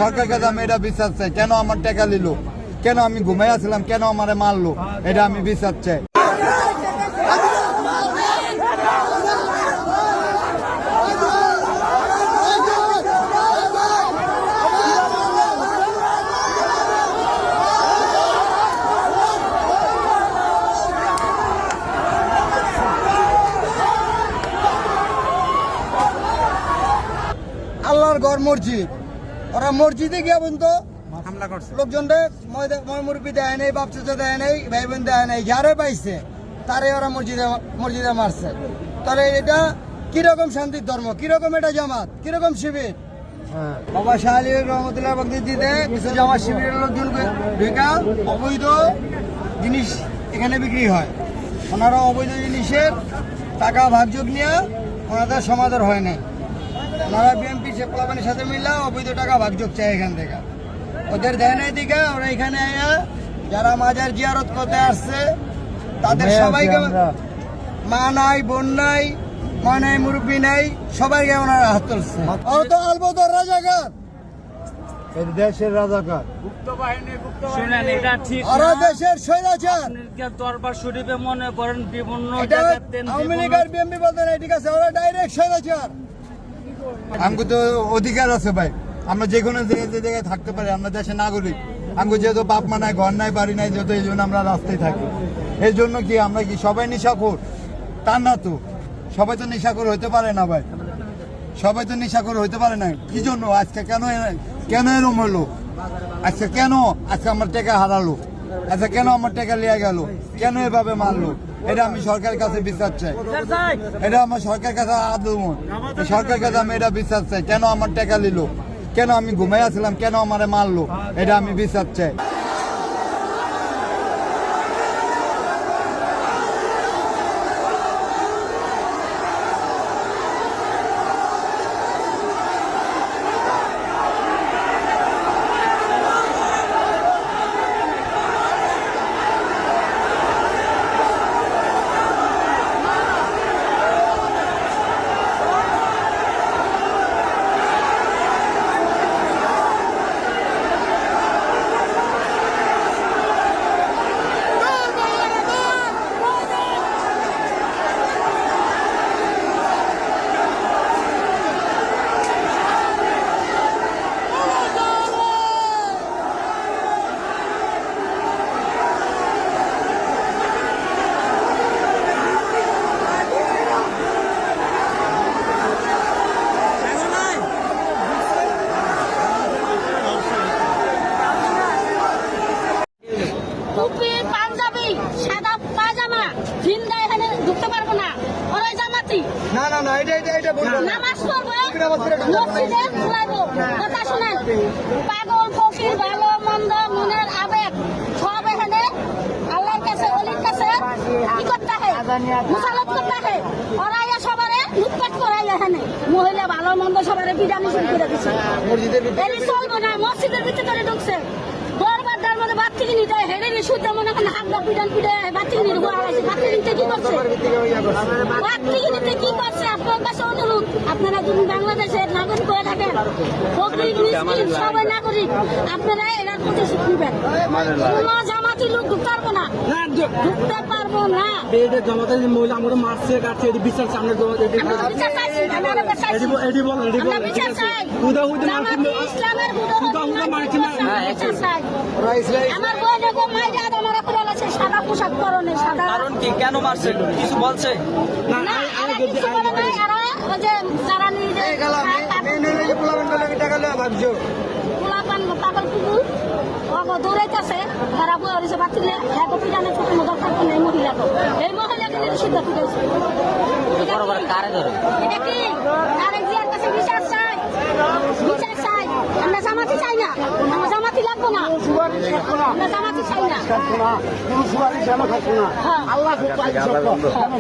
সরকার কাছে আমি এটা বিচার চাই। কেন আমার টাকা নিল, কেন আমি ঘুমাইয়াছিলাম, কেন আমারে মারলো, এটা আমি বিচার চাই। আল্লাহর ঘর মসজিদ, ওরা মসজিদে গিয়ে বলতো হামলা করছে, লোকজনদের মুরব্বী দেয় নেই, বাপ চাচা দেয় নেই, ভাই বোন দেয় নেই, যারে পাইছে তারে ওরা মসজিদে মারছে। তাহলে এটা কিরকম শান্তির ধর্ম, কিরকম এটা জামাত, কিরকম শিবির? বাবা শাহ আলী রহমতুল্লাহ বক্তৃতিতে কিছু জামাত শিবিরের লোকজন ঢুকা অবৈধ জিনিস এখানে বিক্রি হয়। ওনারা অবৈধ জিনিসের টাকা ভাগযোগ নিয়ে ওনাদের সমাধান হয় নাই। ওনারা বিএমপি প্লাবানের সাথে মিললে অবৈধ টাকা ভাগযোগ চায় এখান থেকে, ওদের দেয় নাই দিকে ওরা এখানে যারা মাজার জিয়ারত করতে আসছে তাদের সবাইকে, মা নাই, বোন নাই, মা নাই, মুরব্বী নাই, সবাইকে ওনারা হাত তুলছে। ও তো আলবদর রাজাকার, দেশের রাজাকার, শুনেন এটা ঠিক ওরা দেশের স্বৈরাচার। দরবার শরীফে মনে করেন বিভিন্ন আওয়ামী লীগের বিএমপি বলতে নাই, ঠিক আছে, ওরা ডাইরেক্ট স্বৈরাচার। আমাকে তো অধিকার আছে ভাই, আমরা যে কোনো জায়গায় থাকতে পারি, আমরা দেশের নাগরিক। আমাকে যেহেতু বাপ মা নাই, ঘর নাই, বাড়ি নাই, যেহেতু এই জন্য আমরা রাস্তায় থাকি। এই জন্য কি আমরা কি সবাই নেশাখোর? তা না তো, সবাই তো নেশাখোর হইতে পারে না ভাই, সবাই তো নেশাখোর হইতে পারে না। কি জন্য আজকে কেন এরম হলো? আজকে কেন আজকে আমার টাকা হারালো? আচ্ছা কেন আমার টাকা লিয়ে গেল? কেন এভাবে মারলো? এটা আমি সরকারের কাছে বিচার চাই। এটা আমার সরকারের কাছে আদমন, সরকারের কাছে আমি এটা বিচার চাই। কেন আমার টাকা নিল, কেন আমি ঘুমাইয়াছিলাম, কেন আমারে মারলো, এটা আমি বিচার চাই। টুপি, পাঞ্জাবি, সাদা পায়জামা, জিন্দা এখানে ঢুকতে পারবো না। ওরাই জামাতি। না না না, এটা বলবো না। নামাজ পড়বো, মসজিদে ঘুরাইবো। কথা শুনেন, পাগল, ফকির, ভালো মন্দ, মনের আবেগ সব এখানে আল্লাহর কাছে, অলির কাছে কি করতে হয়? মুসালত করতে হয়। ওরাই সবারে লুটপাট করাই এখানে, মহিলা ভালো মন্দ সবারে বিরানি শুরু করে দিচ্ছে। চলবো না, মসজিদের ভিতরে ঢুকছে। দরবার মধ্যে বাচ্চা কিনে দেয়, হেরে শুদ্ধ মনে করেন হাগলা পিটান পিটে বাচ্চা কিনে বাচ্চা কিনতে কি করছে? বাচ্চা কিনতে কি করছে? আপনার কাছে অনুরোধ, আপনারা যদি বাংলাদেশের নাগরিক হয়ে থাকেন, ফকির মিসকিন সবাই নাগরিক, আপনারা এরা প্রতিশোধ নেবেন। কোনো জামাতি লোক ঢুকতে পারবো না, ঢুকতে পারবো না। জামাতের মহিলা আমরা মারছে কাটছে, এটি বিচার চাই। আমরা বিচার চাইছি, আমরা বিচার চাইছি, আমরা বিচার চাই। ইসলামের বিচার চাই। আমার বোনকে মাইরে আমার পুরান আছে, সাদা পোশাক পরনে, সাদা। কারণ কি, কেন মারছে কিছু বলছে না? এরা কিছু বলে নাই, এরা ওই যে যারা নিজে পোলাপান পাগল কুকুর দৌড়াইতেছে, তারা বলেছে বাচ্চিলে এক পিটানে ছোট মতো থাকবে না। এই মহিলাকে নিষিদ্ধ করেছে। এটা কি আরেক জিয়ার কাছে বিচার চাই, বিচার চাই। আমরা জামাতি চাই না, আমরা জামাতি লাগবো না, আমরা জামাতি চাই না। কোনো সুপারিশ আমরা থাকবো না। আল্লাহ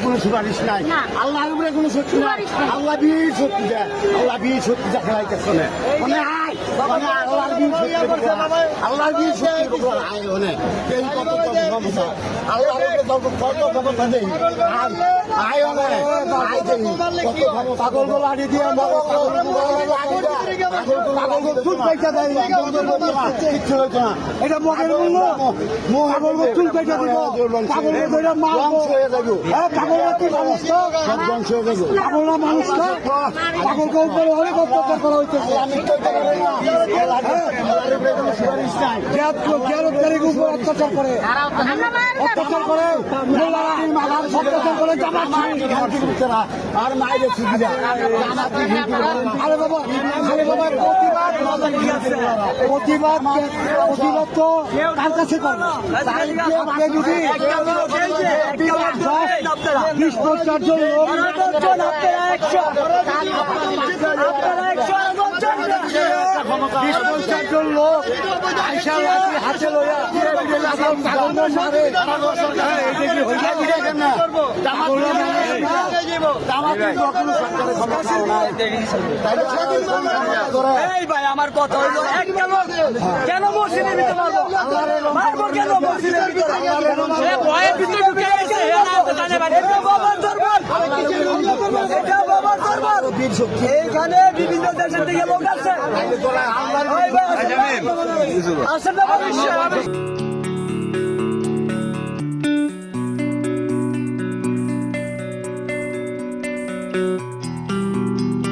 কোনো সুপারিশ নাই, আল্লাহর উপরে কোনো শক্তি নাই। আল্লাহ বীর শক্তি দেয়, আল্লাহ বীর শক্তি দেখাইতেছে না। মানে আল্লাহর দিন আল্লাহর দিন আয় অনেক এই কত ক্ষমতা আল্লাহর কত ক্ষমতা দেই আয় অনেক আয় দেই কত ক্ষমতা পাগলগুলো লাড়ি দিয়ে পাগলগুলো চুল পয়সা দেয় কিচ্ছু হইতো না এটা মগের মূল্য পাগলগুলো চুল পয়সা দিব পাগলগুলো ধরে ধ্বংস হয়ে যাবো পাগলরা কি মানুষ তো সব ধ্বংস হয়ে যাবো পাগলরা মানুষ তো পাগলকে উপরে অনেক অত্যাচার করা হইতেছে আমি অত্যাচার করে আর মায়ের আরে বাবা প্রতিবাদ তো কার কাছে করবো 20-50 জন লোক 20-50 জন লোক আইসা লাঠি হাতে লইয়া ভাই আমার কথা হইলো একটা লোক কেন মসজিদের ভিতরে মারবো কেন মসজিদের ভিতরে ভয়ের ভিতরে ঢুকে গেছে এইখানে বিভিন্ন দেশের থেকে লোক আছে আসেন না